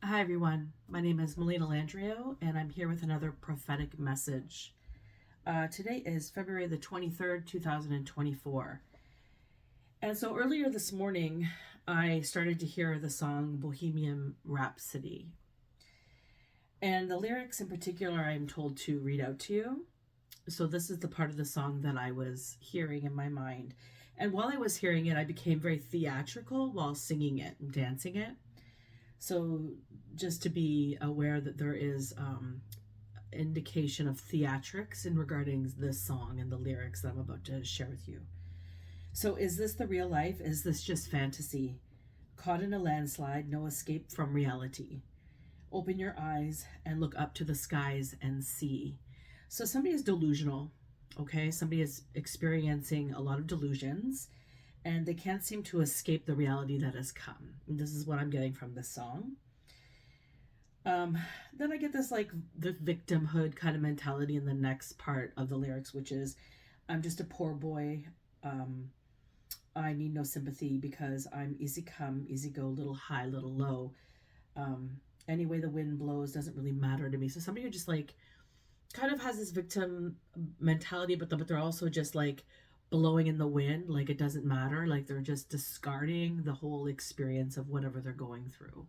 Hi, everyone. My name is Melina Landrio, and I'm here with another prophetic message. Today is February the 23rd, 2024. And so earlier this morning, I started to hear the song Bohemian Rhapsody. And the lyrics in particular, I'm told to read out to you. So this is the part of the song that I was hearing in my mind. And while I was hearing it, I became very theatrical while singing it and dancing it. So just to be aware that there is indication of theatrics in regarding this song and the lyrics that I'm about to share with you. So, is this the real life? Is this just fantasy? Caught in a landslide, no escape from reality. Open your eyes and look up to the skies and see. So, somebody is delusional, okay? Somebody is experiencing a lot of delusions and they can't seem to escape the reality that has come. And this is what I'm getting from this song. Um, then I get this like the victimhood kind of mentality in the next part of the lyrics, which is, I'm just a poor boy. Um, I need no sympathy because I'm easy come, easy go, little high, little low. Um, any way the wind blows doesn't really matter to me. So somebody who just like kind of has this victim mentality, but they're also just like blowing in the wind, like it doesn't matter. Like they're just discarding the whole experience of whatever they're going through.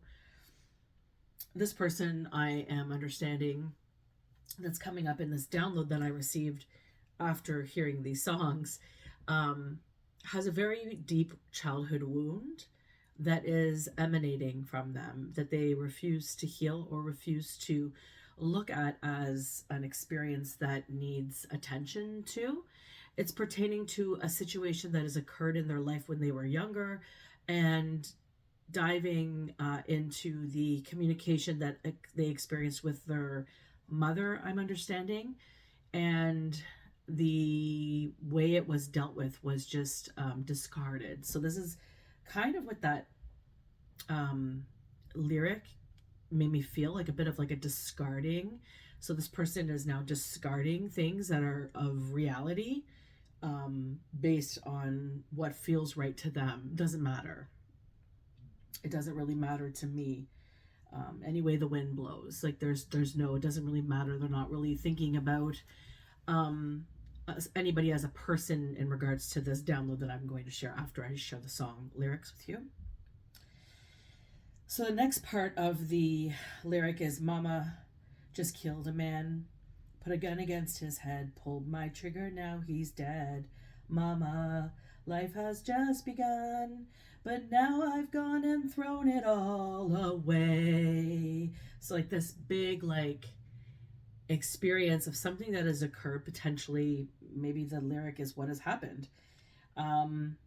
This person I am understanding that's coming up in this download that I received after hearing these songs um, has a very deep childhood wound that is emanating from them that they refuse to heal or refuse to look at as an experience that needs attention to. It's pertaining to a situation that has occurred in their life when they were younger and diving into the communication that they experienced with their mother, I'm understanding, and the way it was dealt with was just discarded. So this is kind of what that lyric made me feel like a bit of like a discarding. So this person is now discarding things that are of reality based on what feels right to them. Doesn't matter. It doesn't really matter to me. Any way the wind blows, like there's no, it doesn't really matter. They're not really thinking about anybody as a person in regards to this download that I'm going to share after I share the song lyrics with you. So the next part of the lyric is, Mama just killed a man, put a gun against his head, pulled my trigger, now he's dead. Mama, life has just begun, but now I've gone and thrown it all away. So like this big like experience of something that has occurred, potentially maybe the lyric is what has happened. Um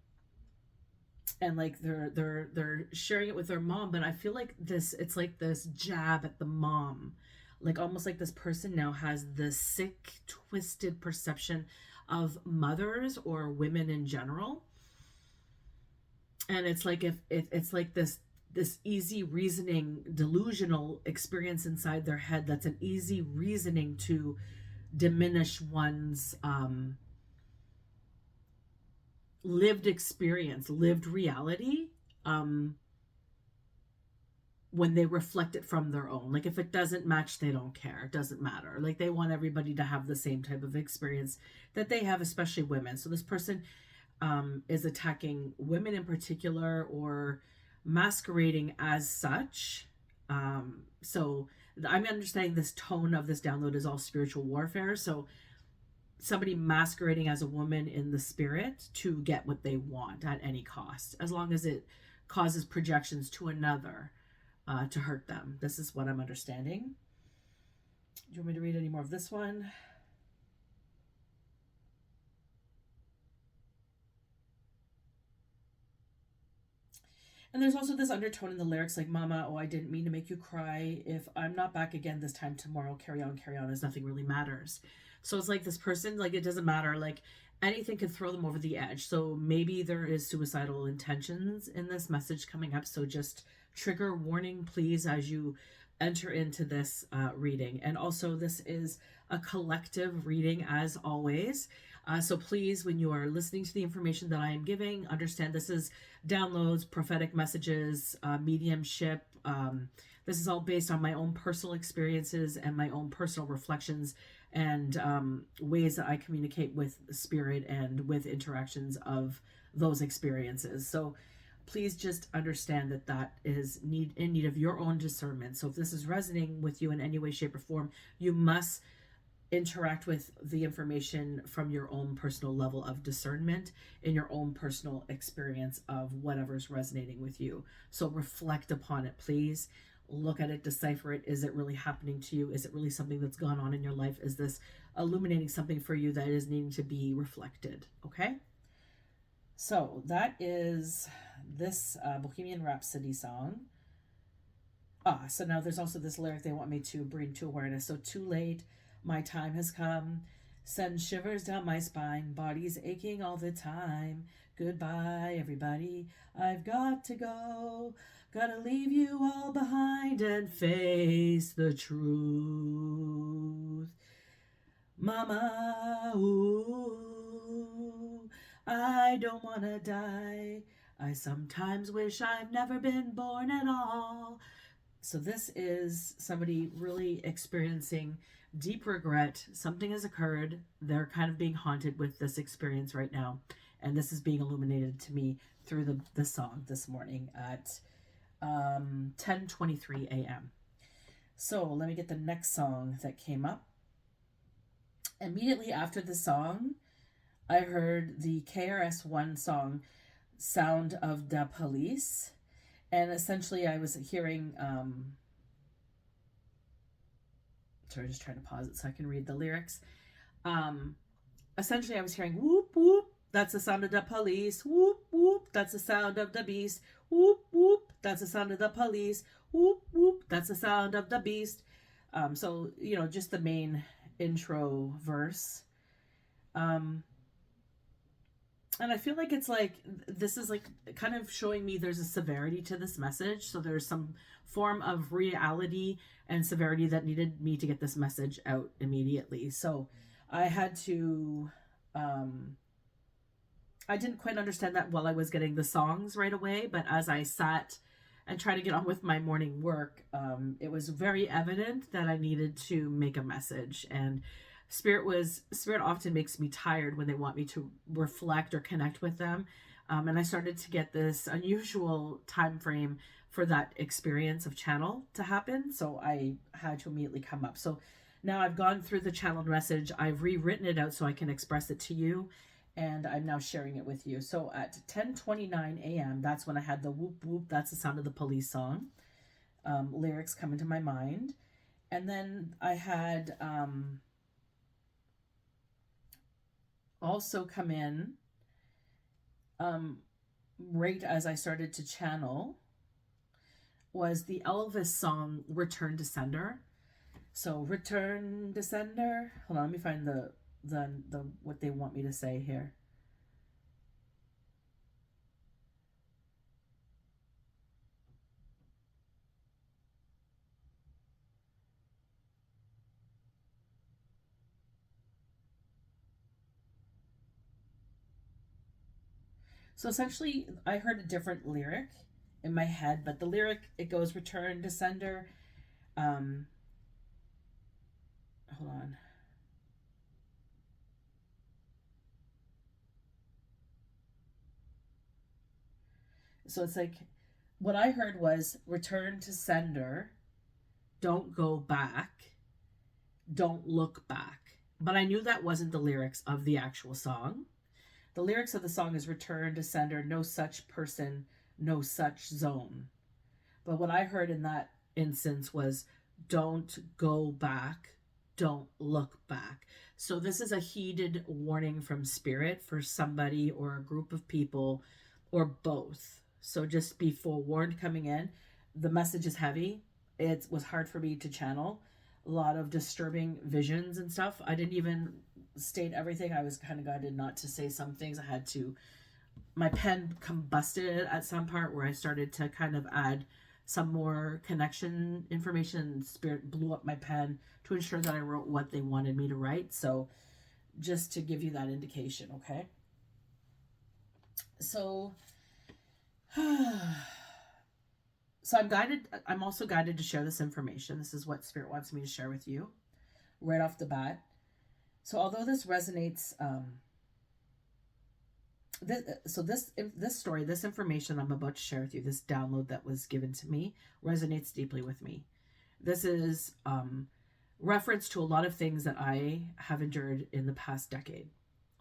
and like they're sharing it with their mom, but I feel like this, it's like this jab at the mom, like almost like this person now has this sick twisted perception of mothers or women in general. And it's like if it's like this easy reasoning delusional experience inside their head, that's an easy reasoning to diminish one's lived experience, lived reality, um, when they reflect it from their own. Like if it doesn't match, they don't care. It doesn't matter. Like they want everybody to have the same type of experience that they have, especially women. So this person is attacking women in particular or masquerading as such. So I'm understanding this tone of this download is all spiritual warfare. So somebody masquerading as a woman in the spirit to get what they want at any cost, as long as it causes projections to another to hurt them. This is what I'm understanding. Do you want me to read any more of this one? And there's also this undertone in the lyrics like, Mama, oh, I didn't mean to make you cry. If I'm not back again this time tomorrow, carry on, as nothing really matters. So it's like this person, like, it doesn't matter. Like, anything could throw them over the edge. So maybe there is suicidal intentions in this message coming up. So just trigger warning, please, as you enter into this reading. And also, this is a collective reading, as always. So please, when you are listening to the information that I am giving, understand this is downloads, prophetic messages, mediumship, this is all based on my own personal experiences and my own personal reflections and ways that I communicate with spirit and with interactions of those experiences. So please just understand that that is in need of your own discernment. So if this is resonating with you in any way, shape, or form, you must interact with the information from your own personal level of discernment in your own personal experience of whatever's resonating with you. So reflect upon it, please. Look at it, decipher it. Is it really happening to you? Is it really something that's gone on in your life? Is this illuminating something for you that is needing to be reflected? Okay. So that is this Bohemian Rhapsody song. So now there's also this lyric they want me to bring to awareness. So too late, my time has come. Send shivers down my spine. Body's aching all the time. Goodbye, everybody. I've got to go. Gotta leave you all behind and face the truth. Mama, ooh, I don't wanna die. I sometimes wish I've never been born at all. So this is somebody really experiencing deep regret. Something has occurred. They're kind of being haunted with this experience right now. And this is being illuminated to me through the song this morning at 10:23 a.m. So let me get the next song that came up. Immediately after the song, I heard the KRS-One song, Sound of the Police. And essentially I was hearing, sorry, just trying to pause it so I can read the lyrics. Essentially I was hearing, whoop, whoop, that's the sound of the police. Whoop, whoop, that's the sound of the beast. Whoop, whoop, that's the sound of the police. Whoop, whoop, that's the sound of the beast. So, just the main intro verse. And I feel like it's like, this is like kind of showing me there's a severity to this message. So there's some form of reality and severity that needed me to get this message out immediately. So I had to, I didn't quite understand that while I was getting the songs right away. But as I sat and tried to get on with my morning work, it was very evident that I needed to make a message. And Spirit often makes me tired when they want me to reflect or connect with them. And I started to get this unusual time frame for that experience of channel to happen. So I had to immediately come up. So now I've gone through the channeled message. I've rewritten it out so I can express it to you. And I'm now sharing it with you. So at 10:29 a.m., that's when I had the whoop whoop, that's the sound of the police song. Lyrics come into my mind. And then I had... also come in right as I started to channel was the Elvis song Return to Sender. So Return to Sender. Hold on, let me find the what they want me to say here. So essentially, I heard a different lyric in my head, but the lyric, it goes return to sender. Hold on. So it's like, what I heard was return to sender, don't go back, don't look back. But I knew that wasn't the lyrics of the actual song. The lyrics of the song is return to sender, no such person, no such zone. But what I heard in that instance was don't go back, don't look back. So this is a heeded warning from Spirit for somebody or a group of people or both. So just be forewarned coming in. The message is heavy. It was hard for me to channel. A lot of disturbing visions and stuff. I didn't even state everything. I was kind of guided not to say some things. I had to, my pen combusted at some part where I started to kind of add some more connection information. Spirit blew up my pen to ensure that I wrote what they wanted me to write. So just to give you that indication, okay? So So I'm also guided to share this information. This is what Spirit wants me to share with you right off the bat. So although this resonates, this story, this information I'm about to share with you, this download that was given to me, resonates deeply with me. This is reference to a lot of things that I have endured in the past decade.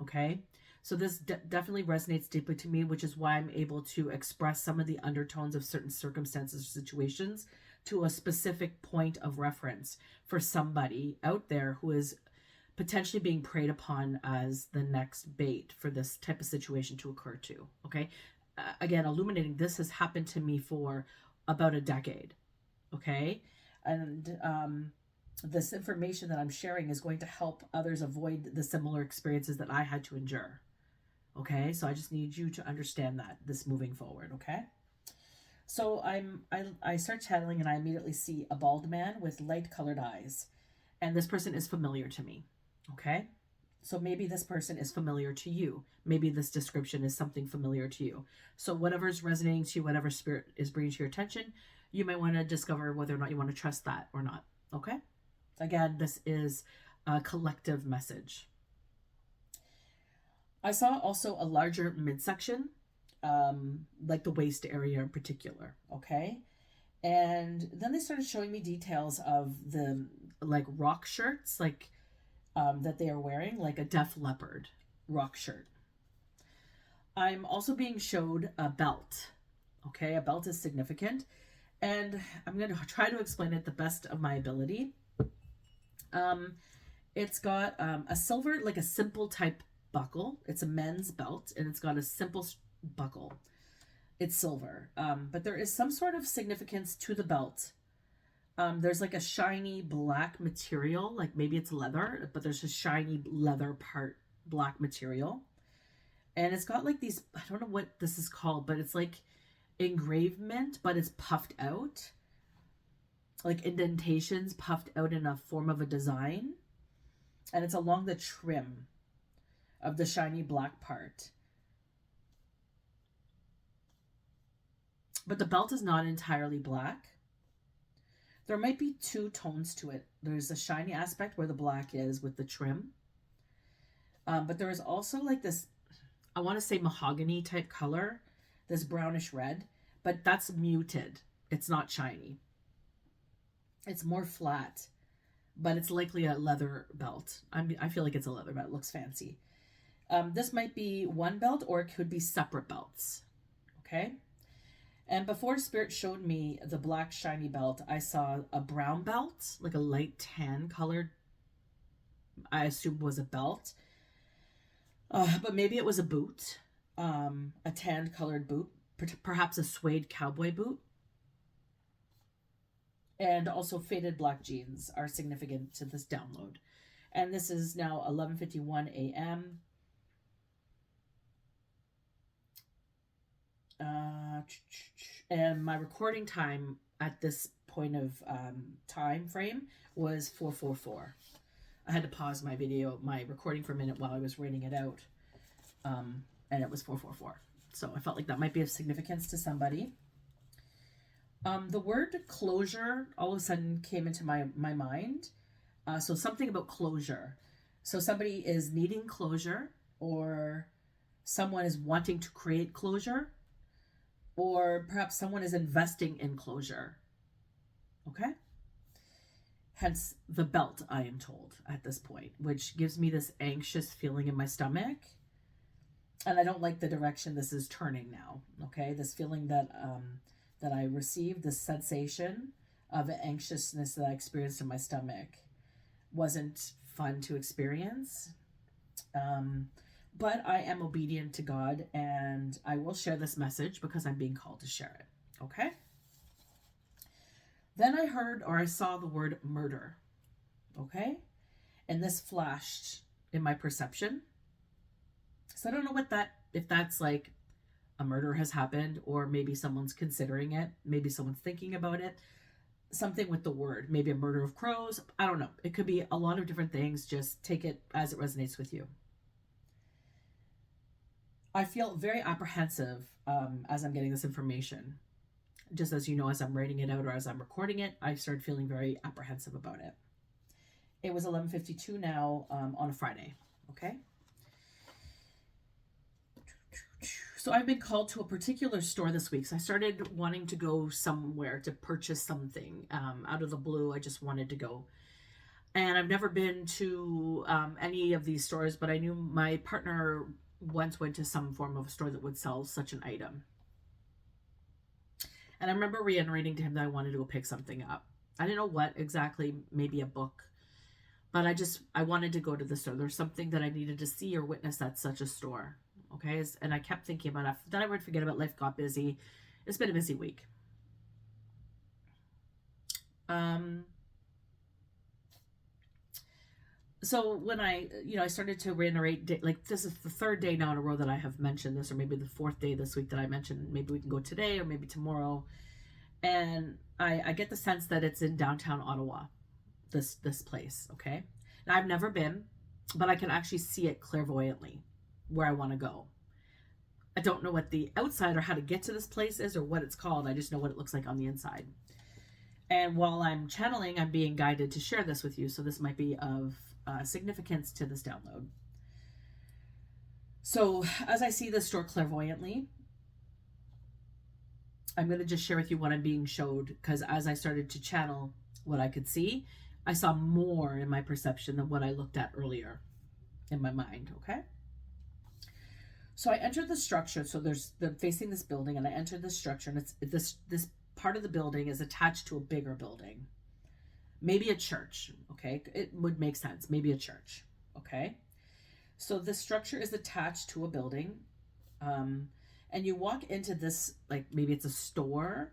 Okay, so this definitely resonates deeply to me, which is why I'm able to express some of the undertones of certain circumstances or situations to a specific point of reference for somebody out there who is potentially being preyed upon as the next bait for this type of situation to occur to. Okay, again, illuminating, this has happened to me for about a decade. Okay, and this information that I'm sharing is going to help others avoid the similar experiences that I had to endure. Okay, so I just need you to understand that this moving forward. Okay, so I start channeling and I immediately see a bald man with light colored eyes, and this person is familiar to me. Okay, so maybe this person is familiar to you. Maybe this description is something familiar to you. So whatever's resonating to you, whatever spirit is bringing to your attention, you might want to discover whether or not you want to trust that or not. Okay, again, this is a collective message. I saw also a larger midsection, like the waist area in particular. Okay, and then they started showing me details of the like rock shirts, like that they are wearing, like a Def Leppard rock shirt. I'm also being showed a belt. Okay, a belt is significant, and I'm going to try to explain it the best of my ability. It's got a silver, like a simple type buckle. It's a men's belt, and it's got a simple buckle. It's silver, but there is some sort of significance to the belt. There's like a shiny black material, like maybe it's leather, but there's a shiny leather part, black material. And it's got like these, I don't know what this is called, but it's like engravement, but it's puffed out. Like indentations puffed out in a form of a design. And it's along the trim of the shiny black part. But the belt is not entirely black. There might be two tones to it. There's a shiny aspect where the black is with the trim. But there is also like this, I want to say mahogany type color, this brownish red, but that's muted. It's not shiny. It's more flat, but it's likely a leather belt. I feel like it's a leather belt. It looks fancy. This might be one belt or it could be separate belts. Okay. And before Spirit showed me the black shiny belt, I saw a brown belt, like a light tan colored, I assumed was a belt. But maybe it was a boot, a tan colored boot, perhaps a suede cowboy boot. And also faded black jeans are significant to this download. And this is now 11:51 a.m. And my recording time at this point of time frame was 4:44. I had to pause my recording for a minute while I was writing it out. And it was 4:44. So I felt like that might be of significance to somebody. The word closure all of a sudden came into my mind. So something about closure. So somebody is needing closure, or someone is wanting to create closure, or perhaps someone is investing in closure. Okay? Hence the belt, I am told, at this point, which gives me this anxious feeling in my stomach. And I don't like the direction this is turning now. Okay? This feeling that I received, this sensation of anxiousness that I experienced in my stomach wasn't fun to experience. But I am obedient to God, and I will share this message because I'm being called to share it. Okay? Then I heard, or I saw the word murder. Okay? And this flashed in my perception. So I don't know if that's like a murder has happened, or maybe someone's considering it. Maybe someone's thinking about it. Something with the word. Maybe a murder of crows. I don't know. It could be a lot of different things. Just take it as it resonates with you. I feel very apprehensive as I'm getting this information. just as you know, as I'm writing it out or as I'm recording it, I started feeling very apprehensive about it. It was 11:52 now on a Friday, okay? So I've been called to a particular store this week. So I started wanting to go somewhere to purchase something out of the blue. I just wanted to go. And I've never been to any of these stores, but I knew my partner once went to some form of a store that would sell such an item. And I remember reiterating to him that I wanted to go pick something up. I didn't know what exactly, maybe a book, but I wanted to go to the store. There's something that I needed to see or witness at such a store. Okay. And I kept thinking about it. Then I would forget about life, got busy. It's been a busy week. So when I started to reiterate, like this is the third day now in a row that I have mentioned this, or maybe the fourth day this week that I mentioned, maybe we can go today or maybe tomorrow. And I get the sense that it's in downtown Ottawa, this place. Okay. Now I've never been, but I can actually see it clairvoyantly where I want to go. I don't know what the outside or how to get to this place is or what it's called. I just know what it looks like on the inside. And while I'm channeling, I'm being guided to share this with you. So this might be of significance to this download. So as I see the store clairvoyantly, I'm going to just share with you what I'm being showed, because as I started to channel what I could see, I saw more in my perception than what I looked at earlier in my mind. Okay. So I entered the structure. So they're facing this building, and I entered the structure, and it's this part of the building is attached to a bigger building. Maybe a church, okay? It would make sense. Maybe a church, okay? So the structure is attached to a building, and you walk into this, like maybe it's a store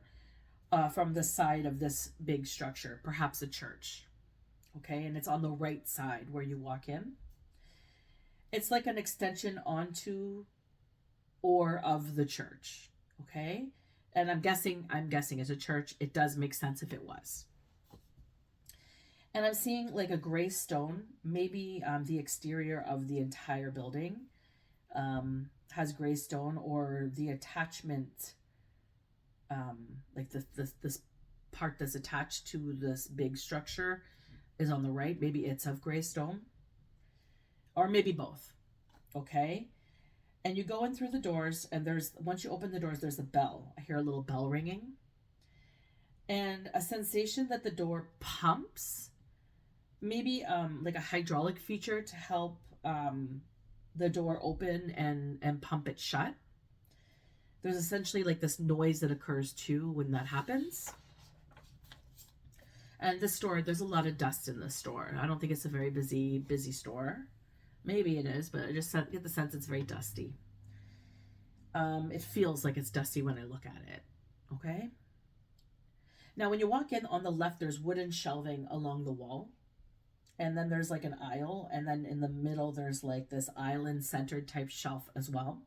from the side of this big structure, perhaps a church, okay? And it's on the right side where you walk in. It's like an extension onto or of the church, okay? And I'm guessing it's a church. It does make sense if it was. And I'm seeing like a gray stone, maybe the exterior of the entire building has gray stone, or the attachment, like this part that's attached to this big structure is on the right. Maybe it's of gray stone, or maybe both. Okay. And you go in through the doors, and once you open the doors, there's a bell. I hear a little bell ringing, and a sensation that the door pumps, maybe like a hydraulic feature to help the door open and pump it shut. There's essentially like this noise that occurs too when that happens. And this store, there's a lot of dust in this store. I don't think it's a very busy store. Maybe it is, but I just get the sense it's very dusty. It feels like it's dusty when I look at it. Okay. Now, when you walk in, on the left, there's wooden shelving along the wall. And then there's like an aisle. And then in the middle, there's like this island-centered type shelf as well.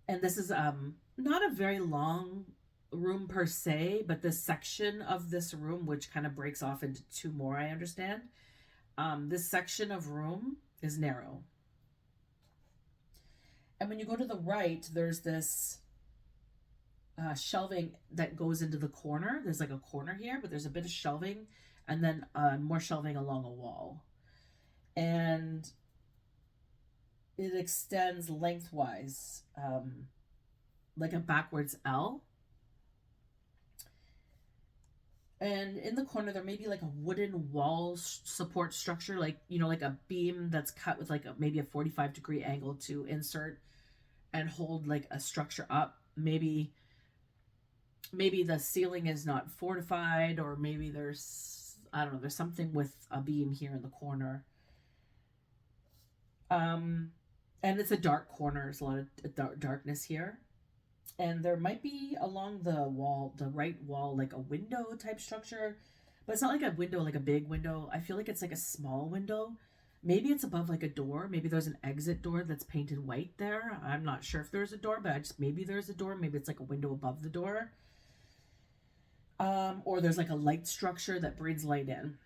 And this is not a very long room per se, but this section of this room, which kind of breaks off into two more, I understand. This section of room is narrow. And when you go to the right, there's this shelving that goes into the corner. There's like a corner here, but there's a bit of shelving, and then more shelving along a wall. And it extends lengthwise, like a backwards L. And in the corner, there may be like a wooden wall support structure, like, like a beam that's cut with like maybe a 45-degree angle to insert and hold like a structure up. Maybe the ceiling is not fortified, or maybe there's something with a beam here in the corner. And it's a dark corner. There's a lot of darkness here. And there might be along the wall, the right wall, like a window type structure, but it's not like a window, like a big window. I feel like it's like a small window. Maybe it's above like a door. Maybe there's an exit door that's painted white there. I'm not sure if there's a door, but maybe there's a door. Maybe it's like a window above the door. Or there's like a light structure that breathes light in.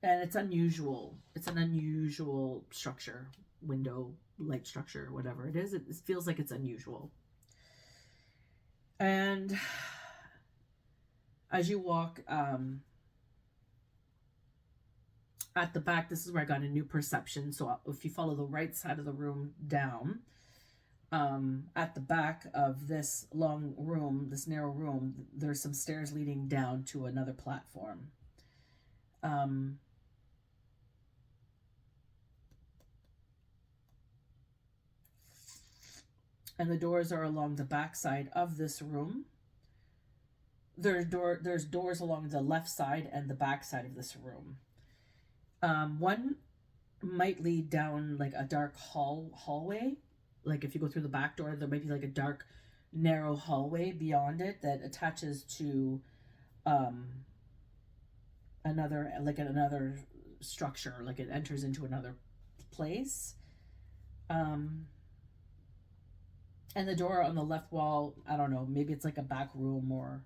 And it's unusual. It's an unusual structure, window, light structure, whatever it is. It feels like it's unusual. And as you walk at the back, this is where I got a new perception. So if you follow the right side of the room down, at the back of this long room, this narrow room, there's some stairs leading down to another platform. And the doors are along the back side of this room. There's doors along the left side and the back side of this room. One might lead down like a dark hallway. Like if you go through the back door, there might be like a dark, narrow hallway beyond it that attaches to another structure, like it enters into another place. And the door on the left wall, I don't know, maybe it's like a back room or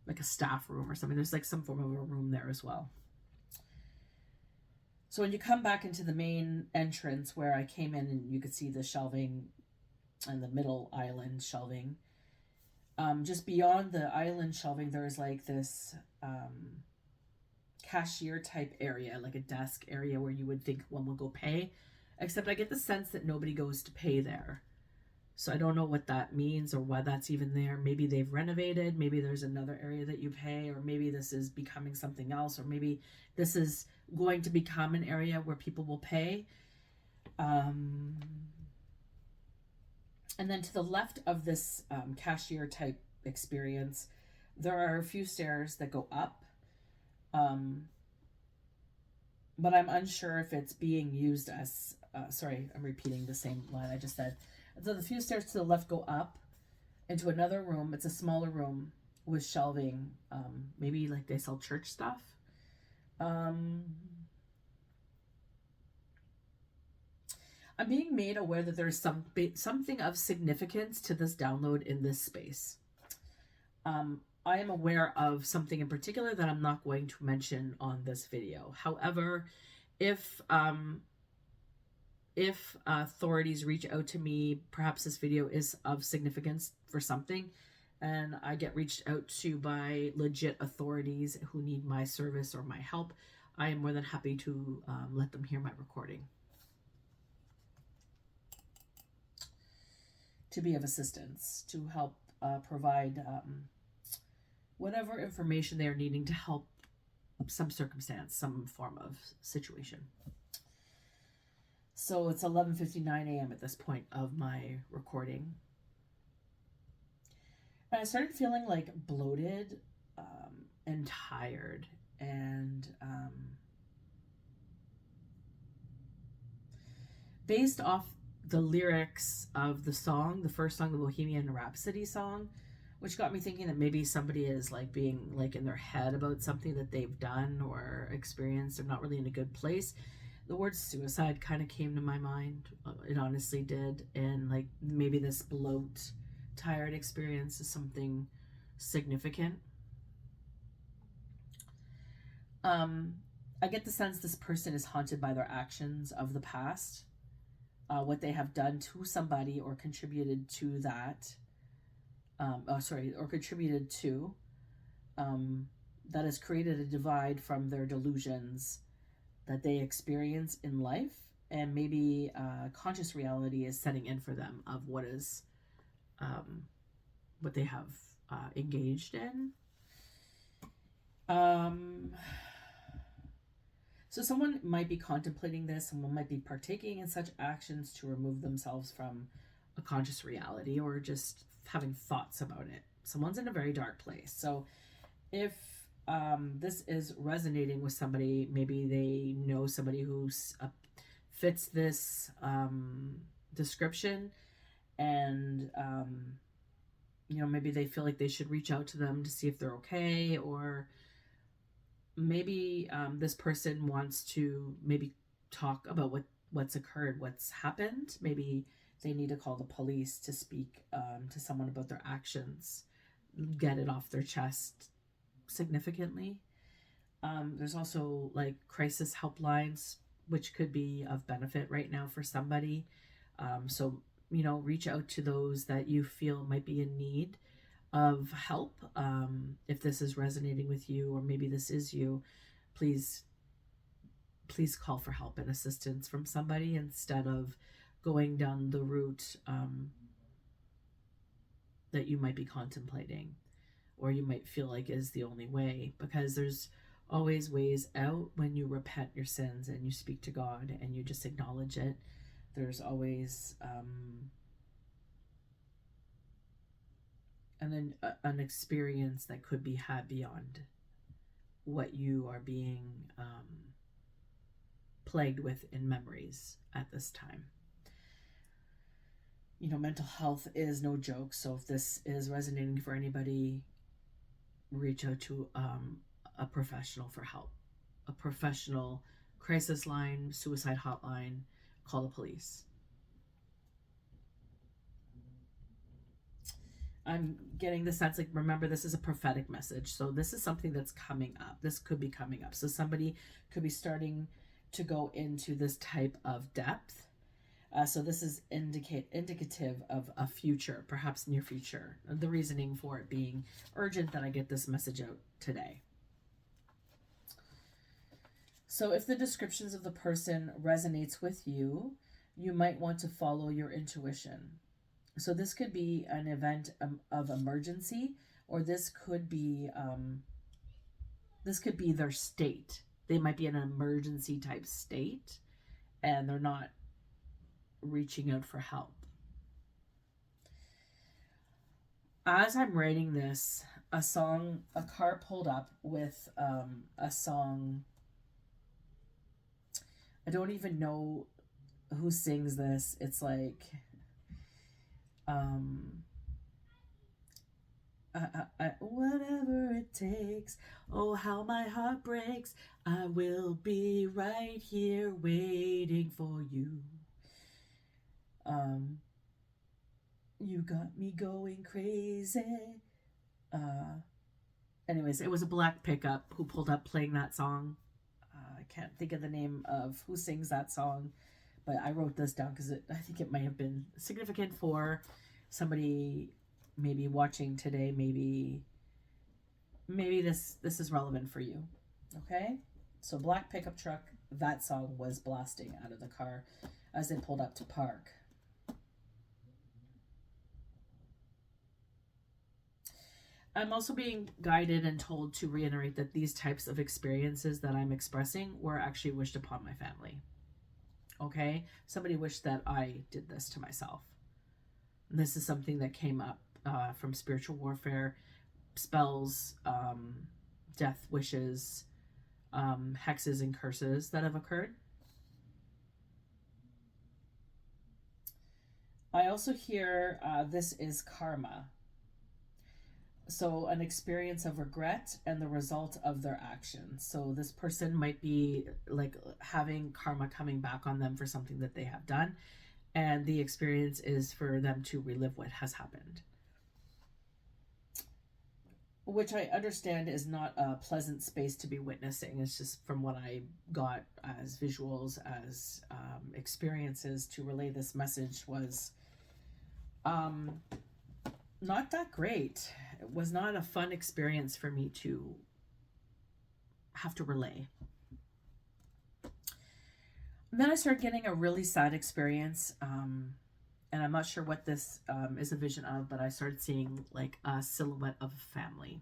like a staff room or something. There's like some form of a room there as well. So when you come back into the main entrance where I came in, and you could see the shelving and the middle island shelving, just beyond the island shelving, there's like this cashier type area, like a desk area where you would think one would go pay, except I get the sense that nobody goes to pay there. So I don't know what that means or why that's even there. Maybe they've renovated, maybe there's another area that you pay, or maybe this is becoming something else, or maybe this is going to become an area where people will pay. And then to the left of this cashier type experience, there are a few stairs that go up. But I'm unsure if it's being used as, sorry, I'm repeating the same line I just said. So the few stairs to the left go up into another room. It's a smaller room with shelving. Maybe like they sell church stuff. I'm being made aware that there's something of significance to this download in this space. I am aware of something in particular that I'm not going to mention on this video. However, if authorities reach out to me, perhaps this video is of significance for something, and I get reached out to by legit authorities who need my service or my help, I am more than happy to let them hear my recording to be of assistance, to help provide whatever information they are needing to help some circumstance, some form of situation. So it's 11:59 a.m. at this point of my recording. And I started feeling like bloated and tired. And based off the lyrics of the song, the first song, the Bohemian Rhapsody song, which got me thinking that maybe somebody is like being like in their head about something that they've done or experienced. They're not really in a good place. The word suicide kind of came to my mind. It honestly did. And like maybe this bloat, tired experience is something significant. I get the sense this person is haunted by their actions of the past, what they have done to somebody or contributed to that. Contributed to, that has created a divide from their delusions that they experience in life, and maybe conscious reality is setting in for them of what is what they have engaged in. So someone might be contemplating this, someone might be partaking in such actions to remove themselves from a conscious reality, or just having thoughts about it. Someone's in a very dark place. So if this is resonating with somebody, maybe they know somebody who fits this description, and maybe they feel like they should reach out to them to see if they're okay, or maybe this person wants to maybe talk about what's occurred, what's happened. Maybe they need to call the police to speak to someone about their actions, get it off their chest significantly. There's also like crisis helplines, which could be of benefit right now for somebody. So, reach out to those that you feel might be in need of help. If this is resonating with you, or maybe this is you, please, please call for help and assistance from somebody instead of going down the route that you might be contemplating, or you might feel like is the only way, because there's always ways out when you repent your sins and you speak to God and you just acknowledge it. There's always an experience that could be had beyond what you are being plagued with in memories at this time. Mental health is no joke. So if this is resonating for anybody, reach out to a professional for help, a professional crisis line, suicide hotline, call the police. I'm getting the sense, like, remember, this is a prophetic message. So this is something that's coming up. This could be coming up. So somebody could be starting to go into this type of depth. So this is indicative of a future, perhaps near future. The reasoning for it being urgent that I get this message out today. So if the descriptions of the person resonates with you, you might want to follow your intuition. So this could be an event of emergency, or this could be their state. They might be in an emergency type state, and they're not reaching out for help. As I'm writing this, a car pulled up with a song. I don't even know who sings this. It's like whatever it takes, oh how my heart breaks, I will be right here waiting for you. You got me going crazy. Anyways, it was a black pickup who pulled up playing that song. I can't think of the name of who sings that song, but I wrote this down because I think it might have been significant for somebody maybe watching today. Maybe this is relevant for you. Okay, so black pickup truck. That song was blasting out of the car as it pulled up to park. I'm also being guided and told to reiterate that these types of experiences that I'm expressing were actually wished upon my family. Okay? Somebody wished that I did this to myself. This is something that came up from spiritual warfare, spells, death wishes, hexes and curses that have occurred. I also hear this is karma. So an experience of regret and the result of their actions. So this person might be like having karma coming back on them for something that they have done, and the experience is for them to relive what has happened, which I understand is not a pleasant space to be witnessing. It's just from what I got as visuals, as experiences to relay this message was not that great. It was not a fun experience for me to have to relay. Then I started getting a really sad experience, and I'm not sure what this is a vision of, but I started seeing like a silhouette of a family,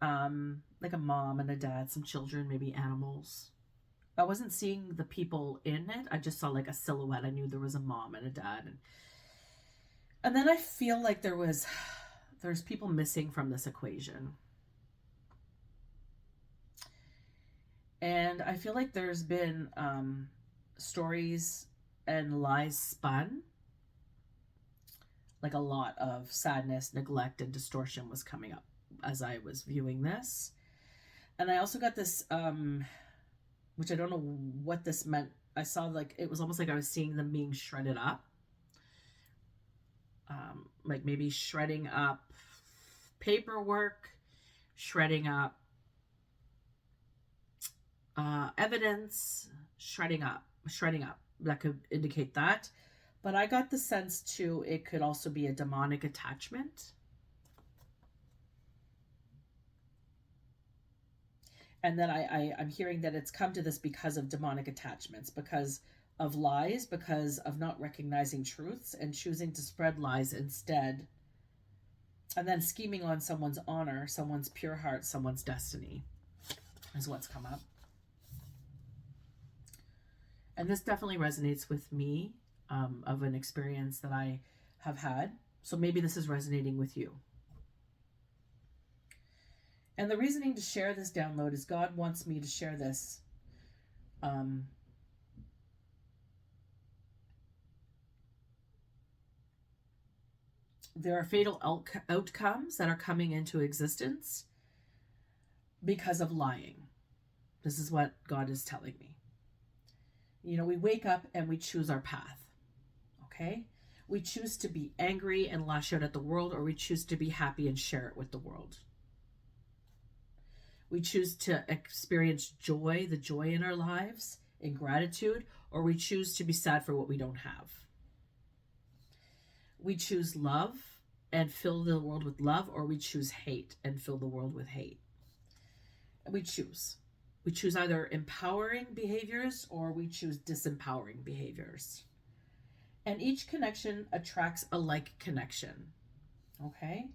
like a mom and a dad, some children, maybe animals. I wasn't seeing the people in it. I just saw like a silhouette. I knew there was a mom and a dad, and then I feel like there's people missing from this equation. And I feel like there's been stories and lies spun. Like a lot of sadness, neglect, and distortion was coming up as I was viewing this. And I also got this, which I don't know what this meant. I saw like, it was almost like I was seeing them being shredded up. Like maybe shredding up paperwork, shredding up evidence, shredding up. That could indicate that. But I got the sense too, it could also be a demonic attachment. And then I'm hearing that it's come to this because of demonic attachments, because of lies, because of not recognizing truths and choosing to spread lies instead. And then scheming on someone's honor, someone's pure heart, someone's destiny is what's come up. And this definitely resonates with me, of an experience that I have had. So maybe this is resonating with you. And the reasoning to share this download is God wants me to share this. There are fatal outcomes that are coming into existence because of lying. This is what God is telling me. You know, we wake up and we choose our path. Okay? We choose to be angry and lash out at the world, or we choose to be happy and share it with the world. We choose to experience joy, the joy in our lives, in gratitude, or we choose to be sad for what we don't have. We choose love and fill the world with love, or we choose hate and fill the world with hate. And we choose. We choose either empowering behaviors or we choose disempowering behaviors. And each connection attracts a like connection. Okay?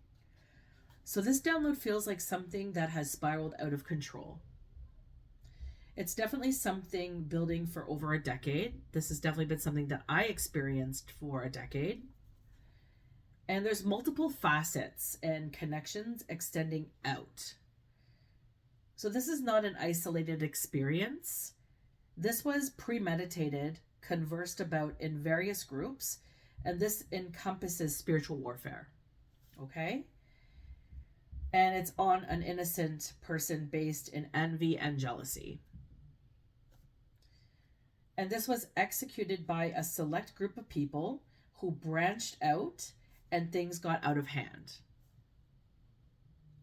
So this download feels like something that has spiraled out of control. It's definitely something building for over a decade. This has definitely been something that I experienced for a decade. And there's multiple facets and connections extending out. So this is not an isolated experience. This was premeditated, conversed about in various groups, and this encompasses spiritual warfare. Okay? And it's on an innocent person based in envy and jealousy. And this was executed by a select group of people who branched out and things got out of hand.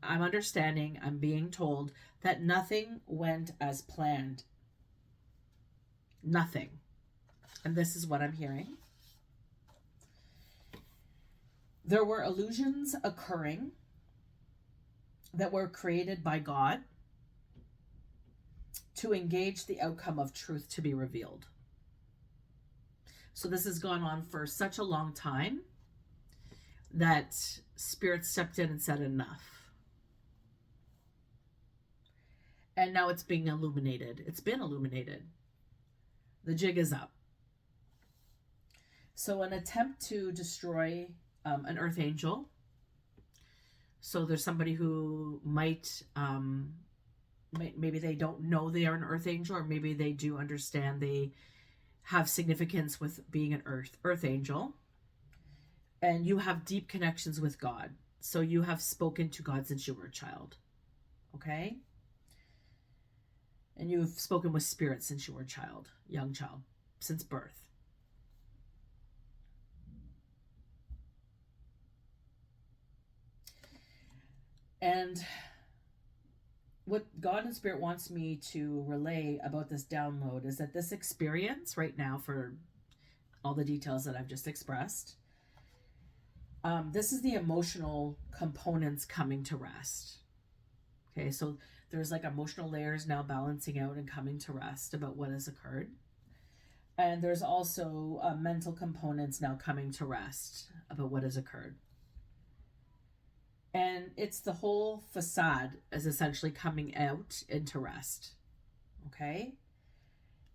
I'm understanding, I'm being told that nothing went as planned. Nothing. And this is what I'm hearing. There were illusions occurring that were created by God to engage the outcome of truth to be revealed. So this has gone on for such a long time that Spirit stepped in and said enough. And now it's being illuminated. It's been illuminated. The jig is up. So an attempt to destroy an earth angel. So there's somebody who might, maybe they don't know they are an earth angel, or maybe they do understand they have significance with being an earth angel. And you have deep connections with God. So you have spoken to God since you were a child. Okay? And you've spoken with Spirit since you were a child, young child, since birth. And what God and Spirit wants me to relay about this download is that this experience right now, for all the details that I've just expressed, this is the emotional components coming to rest. Okay, so there's like emotional layers now balancing out and coming to rest about what has occurred. And there's also mental components now coming to rest about what has occurred. And it's the whole facade is essentially coming out into rest. Okay?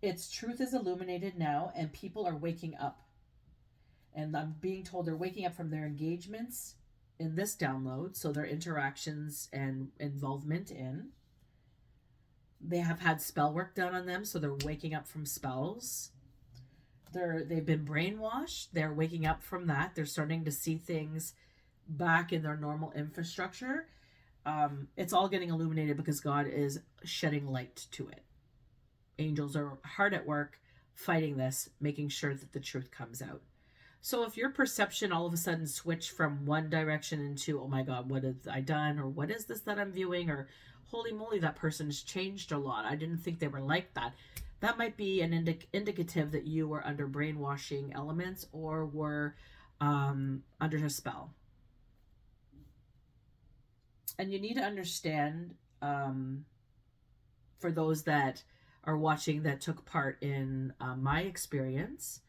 Its truth is illuminated now, and people are waking up. And I'm being told they're waking up from their engagements in this download, so their interactions and involvement in. They have had spell work done on them, so they're waking up from spells. They've been brainwashed. They're waking up from that. They're starting to see things back in their normal infrastructure. It's all getting illuminated because God is shedding light to it. Angels are hard at work fighting this, making sure that the truth comes out. So if your perception all of a sudden switched from one direction into, oh my God, what have I done? Or what is this that I'm viewing? Or holy moly, that person's changed a lot. I didn't think they were like that. That might be an indicative that you were under brainwashing elements or were under a spell. And you need to understand, for those that are watching that took part in my experience,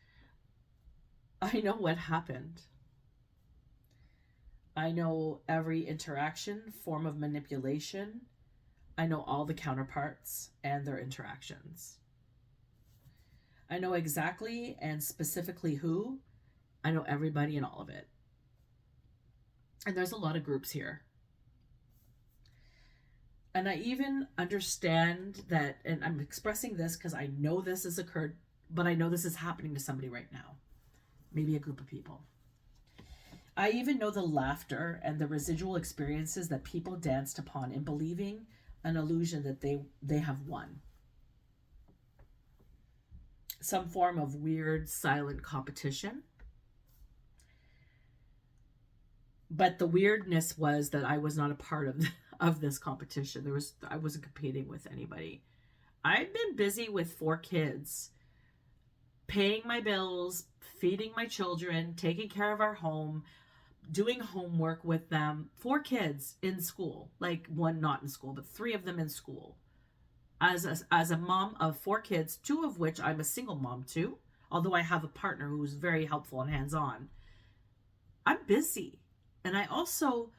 I know what happened. I know every interaction, form of manipulation. I know all the counterparts and their interactions. I know exactly and specifically who. I know everybody and all of it. And there's a lot of groups here. And I even understand that, and I'm expressing this because I know this has occurred, but I know this is happening to somebody right now. Maybe a group of people. I even know the laughter and the residual experiences that people danced upon in believing an illusion that they have won. Some form of weird, silent competition. But the weirdness was that I was not a part of this competition. I wasn't competing with anybody. I've been busy with 4 kids, paying my bills, feeding my children, taking care of our home, doing homework with them. 4 kids in school, like 1 not in school, but 3 of them in school. As a mom of 4 kids, 2 of which I'm a single mom to, although I have a partner who's very helpful and hands-on. I'm busy. And I also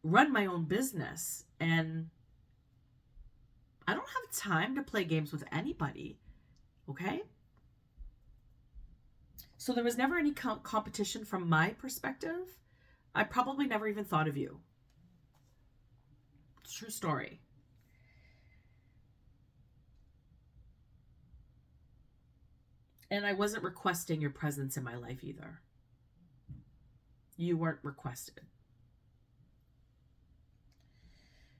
run my own business, and I don't have time to play games with anybody, okay? So there was never any competition from my perspective. I probably never even thought of you. True story. And I wasn't requesting your presence in my life either. You weren't requested.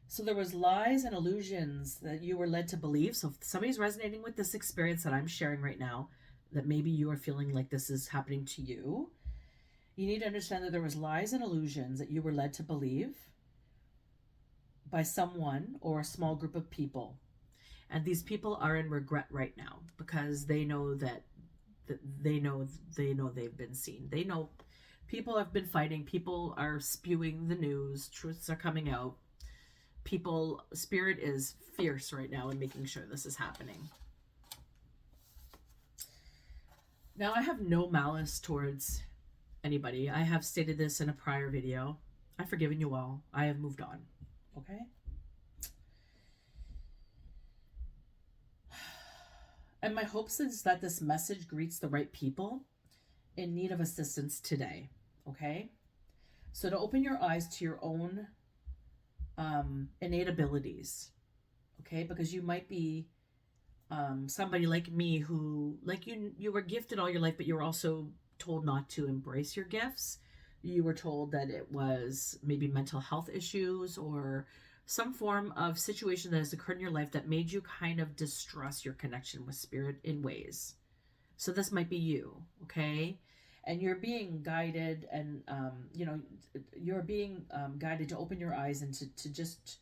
So there was lies and illusions that you were led to believe. So if somebody's resonating with this experience that I'm sharing right now, that maybe you are feeling like this is happening to you, you need to understand that there was lies and illusions that you were led to believe by someone or a small group of people. And these people are in regret right now because they know that they know they've been seen. They know people have been fighting. People are spewing the news. Truths are coming out. Spirit is fierce right now in making sure this is happening. Now, I have no malice towards anybody. I have stated this in a prior video. I've forgiven you all. I have moved on. Okay? And my hopes is that this message greets the right people in need of assistance today. Okay? So to open your eyes to your own innate abilities. Okay? Because you might be somebody like me who, like you were gifted all your life, but you were also told not to embrace your gifts. You were told that it was maybe mental health issues or some form of situation that has occurred in your life that made you kind of distrust your connection with spirit in ways. So this might be you, okay? And you're being guided and, you're being guided to open your eyes and to just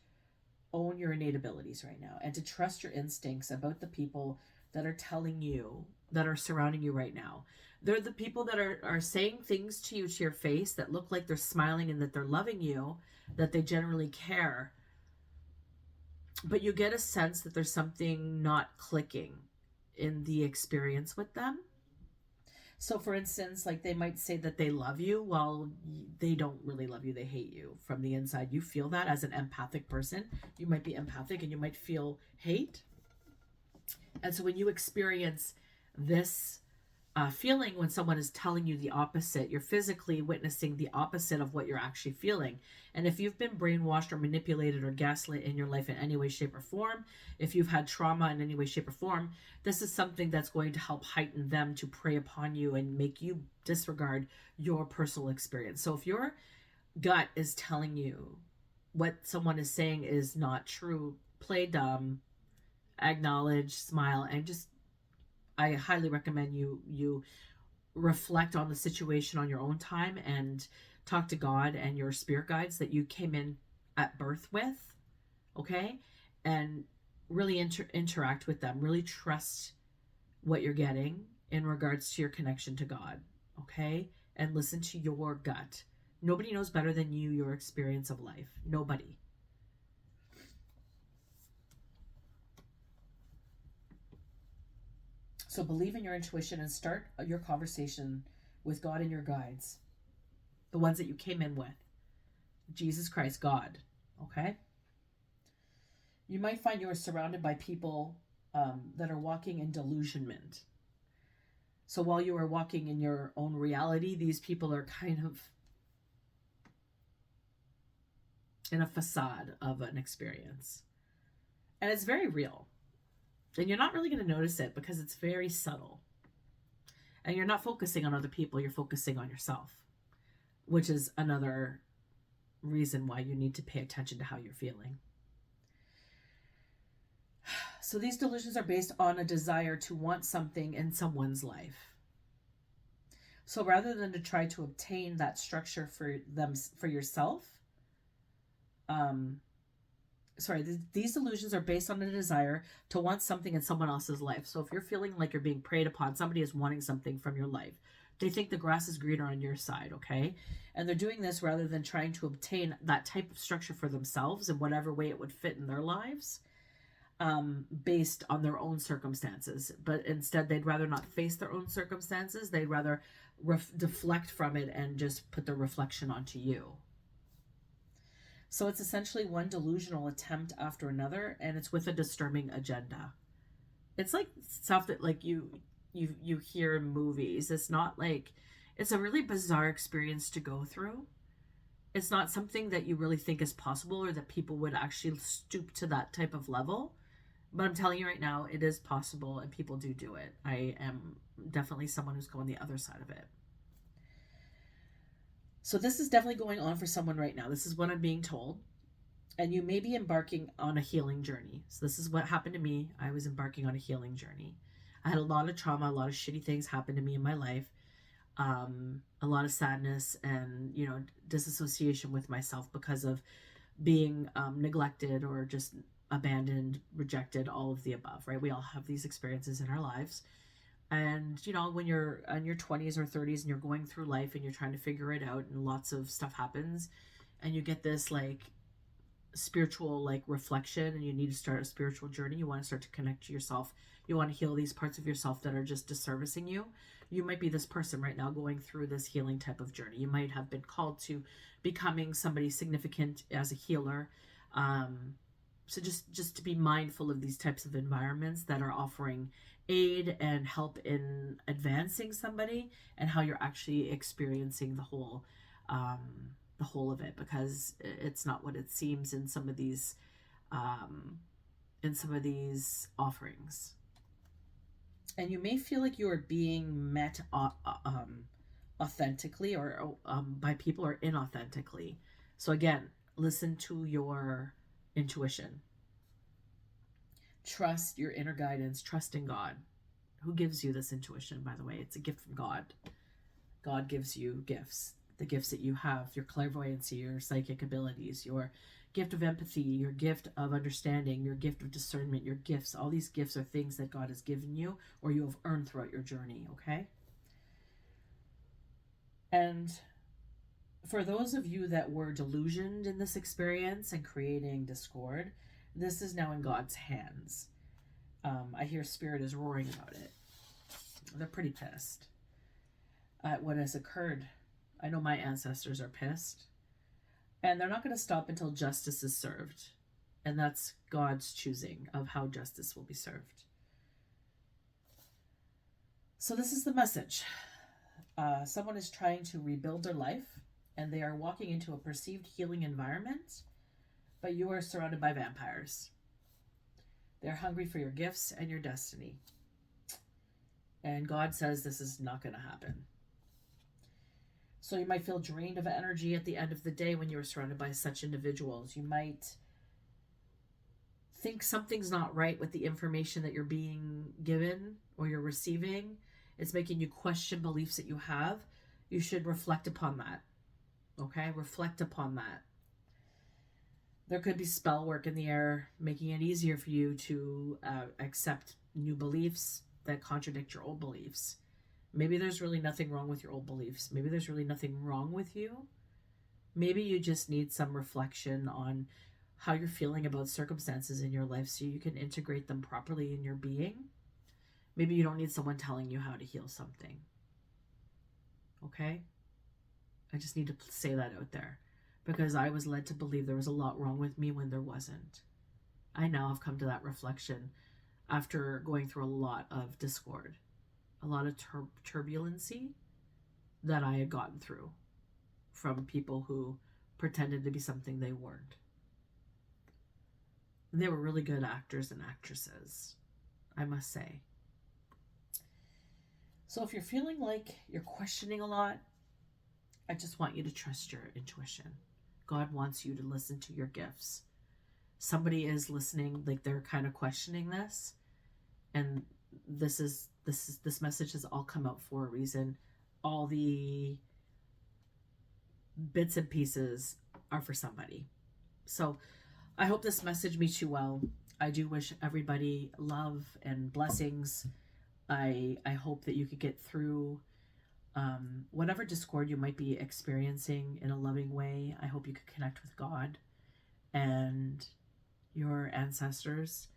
own your innate abilities right now and to trust your instincts about the people that are telling you, that are surrounding you right now. They're the people that are saying things to you, to your face, that look like they're smiling and that they're loving you, that they generally care. But you get a sense that there's something not clicking in the experience with them. So for instance, like they might say that they love you. Well, they don't really love you. They hate you from the inside. You feel that as an empathic person. You might be empathic and you might feel hate. And so when you experience this feeling when someone is telling you the opposite, you're physically witnessing the opposite of what you're actually feeling. And if you've been brainwashed or manipulated or gaslit in your life in any way, shape, or form, if you've had trauma in any way, shape, or form, this is something that's going to help heighten them to prey upon you and make you disregard your personal experience. So if your gut is telling you what someone is saying is not true, play dumb, acknowledge, smile, and just I highly recommend you reflect on the situation on your own time and talk to God and your spirit guides that you came in at birth with. okay? And really interact with them. Really trust what you're getting in regards to your connection to God, okay? And listen to your gut. Nobody knows better than you your experience of life. Nobody. So believe in your intuition and start your conversation with God and your guides, the ones that you came in with. Jesus Christ, God, okay? You might find you are surrounded by people that are walking in delusionment. So while you are walking in your own reality, these people are kind of in a facade of an experience. And it's very real. And you're not really going to notice it because it's very subtle. And you're not focusing on other people, you're focusing on yourself, which is another reason why you need to pay attention to how you're feeling. So these delusions are based on a desire to want something in someone's life. So rather than to try to obtain that structure for yourself, these delusions are based on a desire to want something in someone else's life. So if you're feeling like you're being preyed upon, somebody is wanting something from your life. They think the grass is greener on your side, okay? And they're doing this rather than trying to obtain that type of structure for themselves in whatever way it would fit in their lives, based on their own circumstances. But instead, they'd rather not face their own circumstances. They'd rather deflect from it and just put the reflection onto you. So it's essentially one delusional attempt after another, and it's with a disturbing agenda. It's like stuff that like you hear in movies. It's not like, it's a really bizarre experience to go through. It's not something that you really think is possible or that people would actually stoop to that type of level. But I'm telling you right now, it is possible and people do it. I am definitely someone who's going the other side of it. So this is definitely going on for someone right now. This is what I'm being told. And you may be embarking on a healing journey. So this is what happened to me. I was embarking on a healing journey. I had a lot of trauma, a lot of shitty things happen to me in my life. A lot of sadness and, disassociation with myself because of being neglected or just abandoned, rejected, all of the above, right? We all have these experiences in our lives. And, when you're in your 20s or 30s and you're going through life and you're trying to figure it out and lots of stuff happens and you get this like spiritual like reflection and you need to start a spiritual journey. You want to start to connect to yourself. You want to heal these parts of yourself that are just disservicing you. You might be this person right now going through this healing type of journey. You might have been called to becoming somebody significant as a healer. So just to be mindful of these types of environments that are offering aid and help in advancing somebody and how you're actually experiencing the whole of it, because it's not what it seems in some of these offerings. And you may feel like you are being met authentically or by people or inauthentically. So again, listen to your intuition. Trust your inner guidance. Trust in God. Who gives you this intuition, by the way? It's a gift from God. God gives you gifts. The gifts that you have, your clairvoyancy, your psychic abilities, your gift of empathy, your gift of understanding, your gift of discernment, your gifts. All these gifts are things that God has given you or you have earned throughout your journey, okay? And for those of you that were delusioned in this experience and creating discord, this is now in God's hands. I hear Spirit is roaring about it. They're pretty pissed at what has occurred. I know my ancestors are pissed. And they're not going to stop until justice is served. And that's God's choosing of how justice will be served. So this is the message. Someone is trying to rebuild their life, and they are walking into a perceived healing environment, but you are surrounded by vampires. They're hungry for your gifts and your destiny. And God says this is not going to happen. So you might feel drained of energy at the end of the day when you are surrounded by such individuals. You might think something's not right with the information that you're being given or you're receiving. It's making you question beliefs that you have. You should reflect upon that. Okay? Reflect upon that. There could be spell work in the air, making it easier for you to accept new beliefs that contradict your old beliefs. Maybe there's really nothing wrong with your old beliefs. Maybe there's really nothing wrong with you. Maybe you just need some reflection on how you're feeling about circumstances in your life so you can integrate them properly in your being. Maybe you don't need someone telling you how to heal something. Okay? I just need to say that out there because I was led to believe there was a lot wrong with me when there wasn't. I now have come to that reflection after going through a lot of discord, a lot of turbulency that I had gotten through from people who pretended to be something they weren't. They were really good actors and actresses, I must say. So if you're feeling like you're questioning a lot, I just want you to trust your intuition. God wants you to listen to your gifts. Somebody is listening, like they're kind of questioning this, and this message has all come out for a reason. All the bits and pieces are for somebody. So I hope this message meets you well. I do wish everybody love and blessings. I hope that you could get through whatever discord you might be experiencing in a loving way. I hope you could connect with God and your ancestors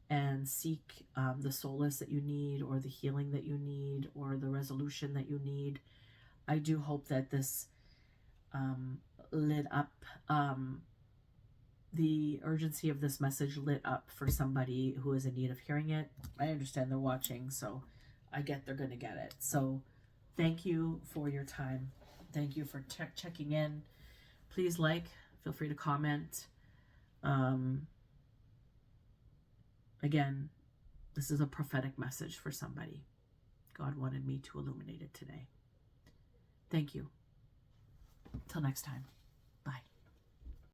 and seek the solace that you need, or the healing that you need, or the resolution that you need. I do hope that this lit up, the urgency of this message lit up for somebody who is in need of hearing it. I understand they're watching, so I get they're going to get it. So thank you for your time. Thank you for checking in. Please feel free to comment. Again, this is a prophetic message for somebody. God wanted me to illuminate it today. Thank you. Till next time.